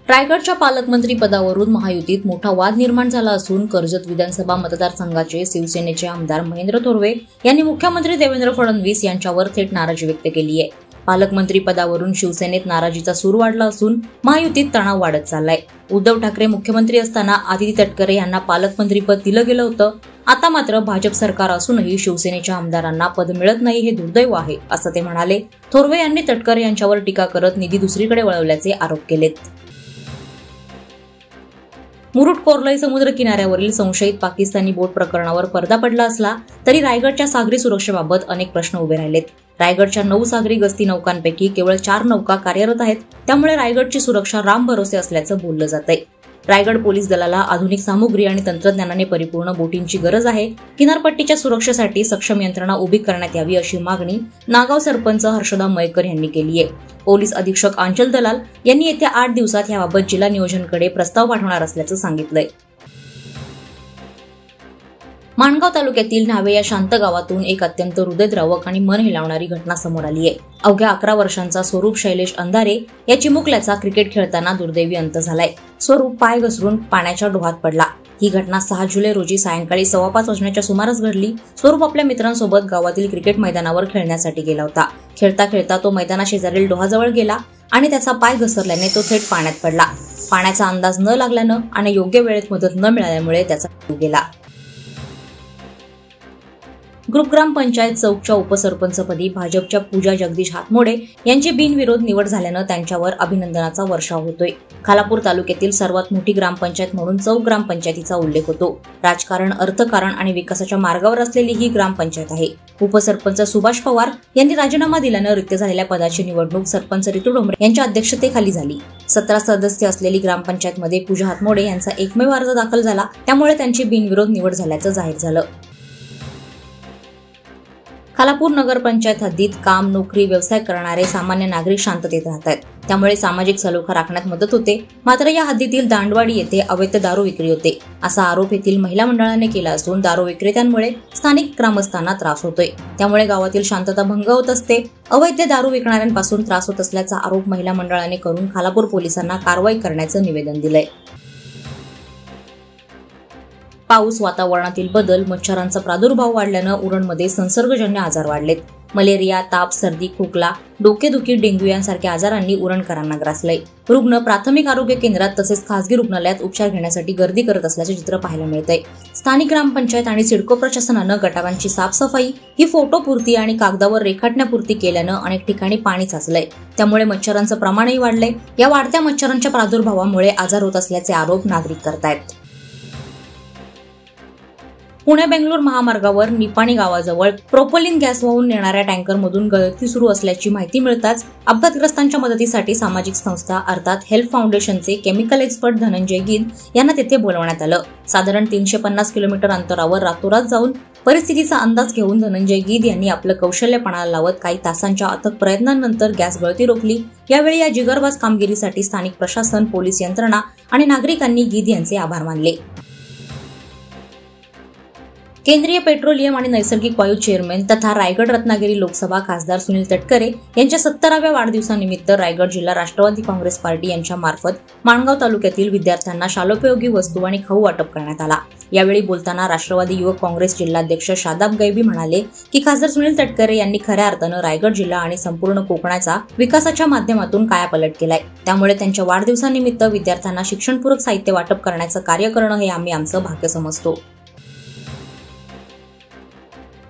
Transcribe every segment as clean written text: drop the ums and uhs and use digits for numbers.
रायगडच्या पालकमंत्री पदावरून महायुतीत मोठा वाद निर्माण झाला असून कर्जत विधानसभा मतदारसंघाचे शिवसेनेचे आमदार महेंद्र थोरवे यांनी मुख्यमंत्री देवेंद्र फडणवीस यांच्यावर थेट नाराजी व्यक्त केली आहे। पालकमंत्री पदावरून शिवसेनेत नाराजीचा सूर वाढला असून महायुतीत तणाव वाढत चाललाय। उद्धव ठाकरे मुख्यमंत्री असताना आदिती तटकरे यांना पालकमंत्रीपद दिलं गेलं होतं। आता मात्र भाजप सरकार असूनही शिवसेनेच्या आमदारांना पद मिळत नाही हे दुर्दैव आहे असं ते म्हणाले। थोरवे यांनी तटकरे यांच्यावर टीका करत निधी दुसरीकडे वळवल्याचे आरोप केलेत। मुरुड कोर्लई समुद्र किनाऱ्यावरील संशयित पाकिस्तानी बोट प्रकरणावर पडदा पडला असला तरी रायगडच्या सागरी सुरक्षेबाबत अनेक प्रश्न उभे राहिलेत। रायगडच्या 9 सागरी गस्ती नौकांपैकी केवळ 4 नौका कार्यरत आहेत, त्यामुळे रायगडची सुरक्षा रामभरोसे असल्याचं बोललं जातंय। रायगड पोलीस दलाला आधुनिक सामुग्री आणि तंत्रज्ञानाने परिपूर्ण बोटींची गरज आहे। किनारपट्टीच्या सुरक्षेसाठी सक्षम यंत्रणा उभी करण्यात यावी अशी मागणी नागाव सरपंच हर्षदा मयेकर यांनी केली आहे। पोलीस अधीक्षक आंचल दलाल यांनी येत्या 8 दिवसात याबाबत जिल्हा नियोजनकडे प्रस्ताव पाठवणार असल्याचं सांगितलंय। माणगाव तालुक्यातील न्हावे या शांत गावातून एक अत्यंत हृदयद्रावक आणि मन हेलावणारी घटना समोर आली आहे। अवघ्या 11 वर्षांचा स्वरूप शैलेश अंधारे या चिमुकल्याचा क्रिकेट खेळताना दुर्दैवी अंत झालाय। स्वरूप पाय घसरून पाण्याच्या डोहात पडला। ही घटना 6 जुलै रोजी सायंकाळी 5:15 वाजण्याच्या सुमारास घडली। स्वरूप आपल्या मित्रांसोबत गावातील क्रिकेट मैदानावर खेळण्यासाठी गेला होता। खेळता खेळता तो मैदानाशेजारील डोहाजवळ गेला आणि त्याचा पाय घसरल्याने तो थेट पाण्यात पडला। पाण्याचा अंदाज न लागल्यानं आणि योग्य वेळेत मदत न मिळाल्यामुळे त्याचा जीव गेला। ग्रुप ग्रामपंचायत चौकच्या उपसरपंचपदी भाजपच्या पूजा जगदीश हातमोडे यांची बिनविरोध निवड झाल्यानं त्यांच्यावर अभिनंदनाचा वर्षाव होतोय। खालापूर तालुक्यातील सर्वात मोठी ग्रामपंचायत म्हणून चौक ग्रामपंचायतीचा उल्लेख होतो। राजकारण, अर्थकारण आणि विकासाच्या मार्गावर असलेली ही ग्रामपंचायत आहे। उपसरपंच सुभाष पवार यांनी राजीनामा दिल्यानं रिक्त झालेल्या पदाची निवडणूक सरपंच रितू डोंबरे यांच्या अध्यक्षतेखाली झाली। 17 सदस्य असलेली ग्रामपंचायतमध्ये पूजा हातमोडे यांचा एकमेव अर्ज दाखल झाला, त्यामुळे त्यांची बिनविरोध निवड झाल्याचं जाहीर झालं। खालापूर नगरपंचायत हद्दीत काम, नोकरी, व्यवसाय करणारे सामान्य नागरिक शांततेत राहतात, त्यामुळे सामाजिक सलोखा राखण्यात मदत होते। मात्र या हद्दीतील दांडवाडी येथे अवैध दारू विक्री होते असा आरोप येथील महिला मंडळाने केला असून दारू विक्रेत्यांमुळे स्थानिक ग्रामस्थांना त्रास होतोय, त्यामुळे गावातील शांतता भंग होत असते। अवैध दारू विकणाऱ्यांपासून त्रास होत असल्याचा आरोप महिला मंडळाने करून खालापूर पोलिसांना कारवाई करण्याचं निवेदन दिलंय। पाऊस, वातावरणातील बदल, मच्छरांचा प्रादुर्भाव वाढल्यानं उरणमध्ये संसर्गजन्य आजार वाढलेत। मलेरिया, ताप, सर्दी, खोकला, डोकेदुखी, डेंग्यू यांसारख्या आजारांनी उरणकरांना ग्रासलंय। रुग्ण प्राथमिक आरोग्य केंद्रात तसेच खासगी रुग्णालयात उपचार घेण्यासाठी गर्दी करत असल्याचे चित्र पाहायला मिळतंय। स्थानिक ग्रामपंचायत आणि सिडको प्रशासनानं गटारांची साफसफाई ही फोटोपुरती आणि कागदावर रेखाटण्यापुरती केल्यानं अनेक ठिकाणी पाणी साचलंय, त्यामुळे मच्छरांचं प्रमाणही वाढलंय। या वाढत्या मच्छरांच्या प्रादुर्भावामुळे आजार होत असल्याचे आरोप नागरिक करतायत। पुणे बेंगलोर महामार्गावर निपाणी गावाजवळ प्रोपोलिन गॅस वाहून नेणाऱ्या टँकरमधून गळती सुरू असल्याची माहिती मिळताच अपघातग्रस्तांच्या मदतीसाठी सामाजिक संस्था अर्थात हेल्प फाउंडेशनचे केमिकल एक्सपर्ट धनंजय गीद यांना तेथे बोलवण्यात आलं। साधारण 350 किलोमीटर अंतरावर रातोरात जाऊन परिस्थितीचा अंदाज घेऊन धनंजय गीद यांनी आपलं कौशल्य पणाला लावत काही तासांच्या अथक प्रयत्नांनंतर गॅस गळती रोखली। यावेळी या जिगरबाज कामगिरीसाठी स्थानिक प्रशासन, पोलीस यंत्रणा आणि नागरिकांनी गीद यांचे आभार मानले। केंद्रीय पेट्रोलियम आणि नैसर्गिक वायू चेअरमन तथा रायगड रत्नागिरी लोकसभा खासदार सुनील तटकरे यांच्या 70व्या वाढदिवसानिमित्त रायगड जिल्हा राष्ट्रवादी काँग्रेस पार्टी यांच्या मार्फत माणगाव तालुक्यातील विद्यार्थ्यांना शालोपयोगी वस्तू आणि खाऊ वाटप करण्यात आला। यावेळी बोलताना राष्ट्रवादी युवक काँग्रेस जिल्हाध्यक्ष शादाब गैबी म्हणाले की खासदार सुनील तटकरे यांनी खऱ्या अर्थानं रायगड जिल्हा आणि संपूर्ण कोकणाचा विकासाच्या माध्यमातून कायापालट केलाय, त्यामुळे त्यांच्या वाढदिवसानिमित्त विद्यार्थ्यांना शिक्षणपूरक साहित्य वाटप करण्याचं कार्य करणं हे आम्ही आमचं भाग्य समजतो।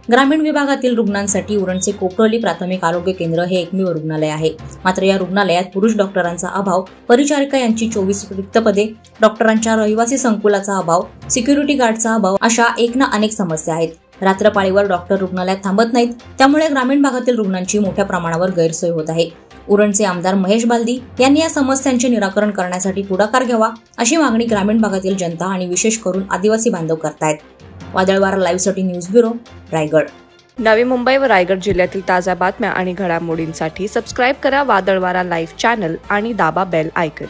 ग्रामीण विभागातील रुग्णांसाठी उरणचे कोपरोली प्राथमिक आरोग्य केंद्र हे एकमेव रुग्णालय आहे। मात्र या रुग्णालयात पुरुष डॉक्टरांचा अभाव, परिचारिका यांची 24 रिक्त पदे, डॉक्टरांच्या रहिवासी संकुलाचा अभाव, सिक्युरिटी गार्डचा अभाव अशा एक ना अनेक समस्या आहेत। रात्रपाळीवर डॉक्टर रुग्णालयात थांबत नाहीत, त्यामुळे ग्रामीण भागातील रुग्णांची मोठ्या प्रमाणावर गैरसोय होत आहे। उरणचे आमदार महेश बालदी यांनी या समस्यांचे निराकरण करण्यासाठी पुढाकार घ्यावा अशी मागणी ग्रामीण भागातील जनता आणि विशेष करून आदिवासी बांधव करतायत। वादळवारा लाईव्हसाठी न्यूज ब्युरो, रायगड। नवी मुंबई व रायगड जिल्ह्यातील ताज्या बातम्या आणि घडामोडींसाठी सबस्क्राईब करा वादळवारा लाईव्ह चॅनल आणि दाबा बेल आयकॉन।